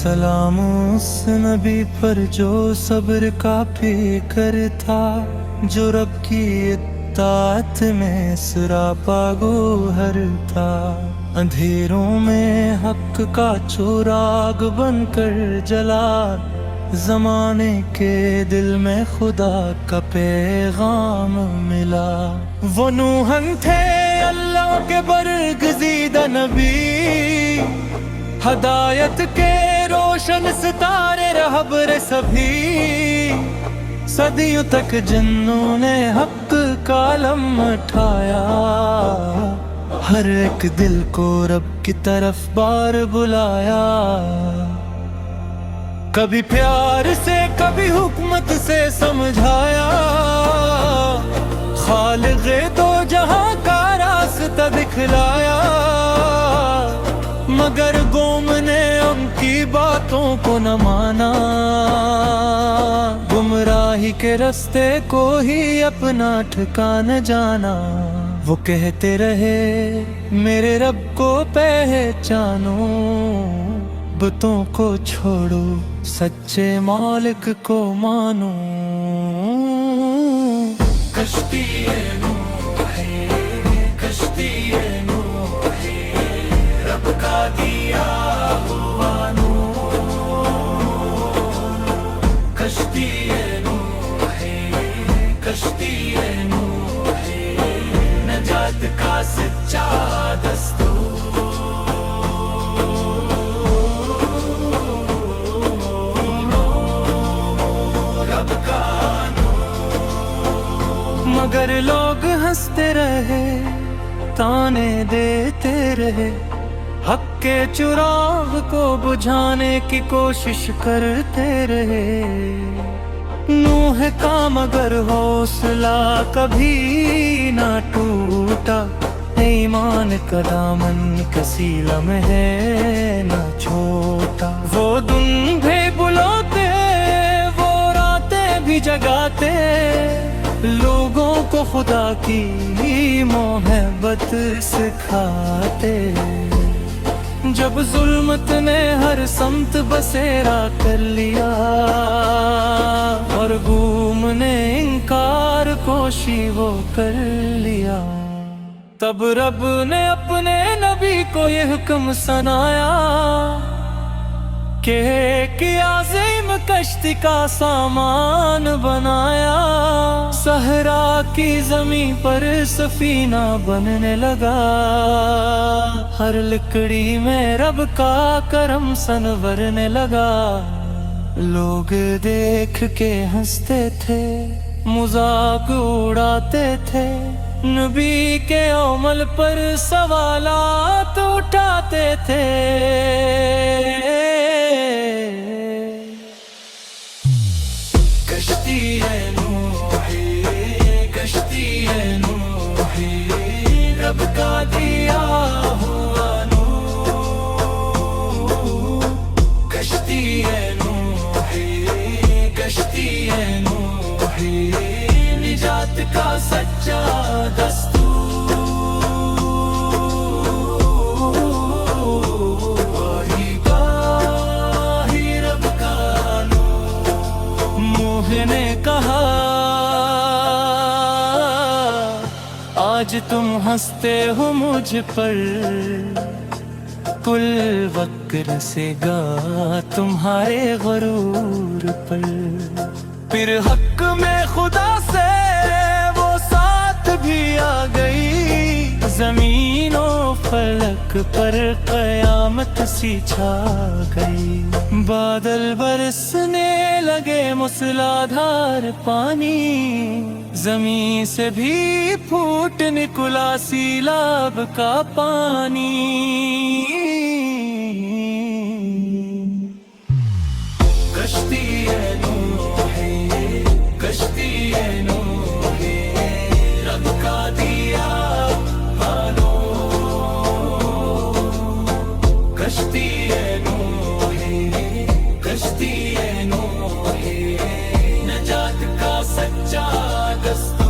سلام اس نبی پر جو صبر کا فکر تھا، جو رب کی اطاعت میں سراپا گوہر تھا، اندھیروں میں حق کا چراغ بن کر جلا، زمانے کے دل میں خدا کا پیغام ملا۔ وہ نوحن تھے اللہ کے برگزیدہ نبی، ہدایت کے روشن ستارے رہبر سبھی، صدیوں تک جنوں نے حق کا علم اٹھایا، ہر ایک دل کو رب کی طرف بار بلایا، کبھی پیار سے کبھی حکمت سے سمجھایا، خالق دو جہاں کا راستہ دکھلایا، مگر قوم نے ان کی باتوں کو نہ مانا، گمراہی کے راستے کو ہی اپنا ٹھکانہ جانا۔ وہ کہتے رہے میرے رب کو پہچانو، بتوں کو چھوڑو سچے مالک کو مانو۔ کشتی نوح ہے، کشتی نوح ہے، رب کا دیا ہوا نور، کشتی نوح ہے، کشتی نوح ہے، نجات کا سچا دستور۔ مگر لوگ ہنستے رہے، تانے دیتے رہے، حق کے چراغ کو بجھانے کی کوشش کرتے رہے، نوح کا مگر حوصلہ کبھی نہ ٹوٹا، ایمان کا دامن کسی لمحے نہ چھوٹا، وہ دن بھی بلاتے وہ راتیں بھی جگاتے، لوگوں کو خدا کی محبت سکھاتے، جب ظلمت نے ہر سمت بسیرا کر لیا، اور گوم نے انکار کوشی وہ کر لیا، تب رب نے اپنے نبی کو یہ حکم سنایا کہ ایک عظیم کشتی کا سامان بنایا، صحرا کی زمین پر سفینہ بننے لگا، ہر لکڑی میں رب کا کرم سنورنے لگا، لوگ دیکھ کے ہنستے تھے، مذاق اڑاتے تھے، نبی کے عمل پر سوالات اٹھاتے تھے، کشتی نوح ہے، کشتی نوح ہے، رب کا دیا ہوا نور، کشتی نوح ہے، کشتی نوح ہے، نجات کا سچا دستور۔ نے کہا آج تم ہنستے ہو مجھ پر، کل وقت رسے گا تمہارے غرور پر، پھر حق میں خدا سے وہ ساتھ بھی آ گئی، زمین و فلک پر قیامت سی چھا گئی، بادل برسنے لگے موسلادھار پانی، زمین سے بھی پھوٹ نکلا سیلاب کا پانی، کشتی نوح ہے، کشتی نوح ہے، رب کا دیا ہوا کشتی نوح ہے، کشتی نوح ہے، نجات کا سچا دستور۔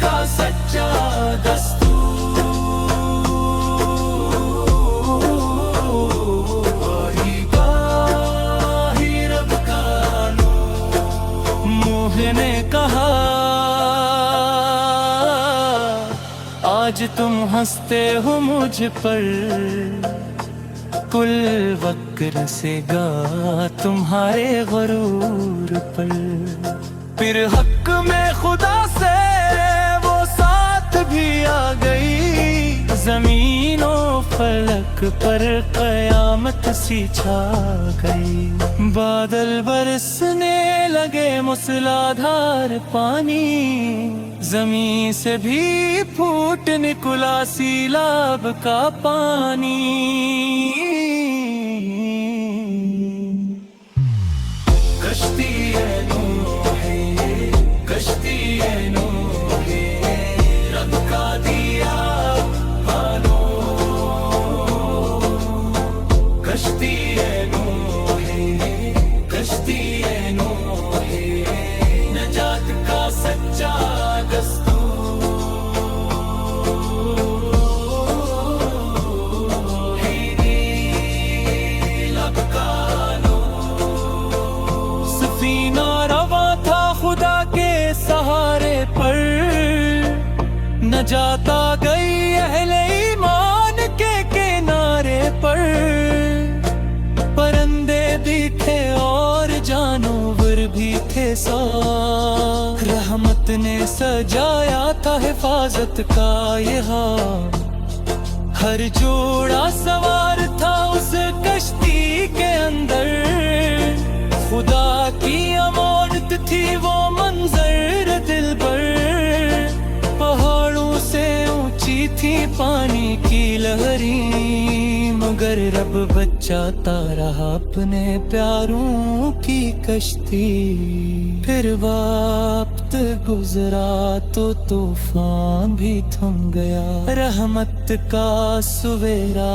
کا سچا دستور، وہی گاہی رب کا نور۔ نوح نے کہا آج تم ہنستے ہو مجھ پر، کل وقت رسے گا تمہارے غرور پر۔ پھر حق میں خدا سے وہ ساتھ بھی آ گئی، زمین و فلک پر قیامت سی چھا گئی۔ بادل برسنے لگے موسلادھار پانی، زمین سے بھی پھوٹ نکلا سیلاب کا پانی۔ کشتی نوح، کشتی نوح، رب کا دیا بانو۔ کشتی نوح، کشتی نوح، نجات کا سچا دستور۔ سفینہ رواں تھا خدا کے سہارے پر، نجات آ گئی اہل ایمان کے کنارے پر۔ پرندے بھی تھے اور جانور بھی تھے سو، رحمت نے سجایا تھا حفاظت کا یہ ہاں۔ ہر جوڑا سوار تھا اس کشتی کے اندر، خدا کی امانت تھی وہ منظر دل پر۔ پہاڑوں سے اونچی تھی پانی کی لہریں، مگر رب بچاتا رہا اپنے پیاروں کی کشتی۔ پھر وقت گزرا تو طوفان بھی تھم گیا، رحمت کا سویرا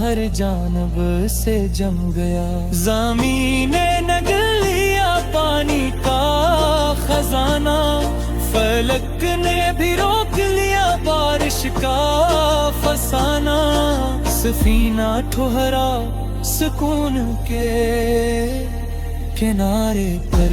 ہر جانب سے جم گیا۔ زمین نے نگل لیا پانی کا خزانہ، فلک نے بھی روک لیا بارش کا فسانہ۔ سفینہ ٹھہرا سکون کے کنارے پر۔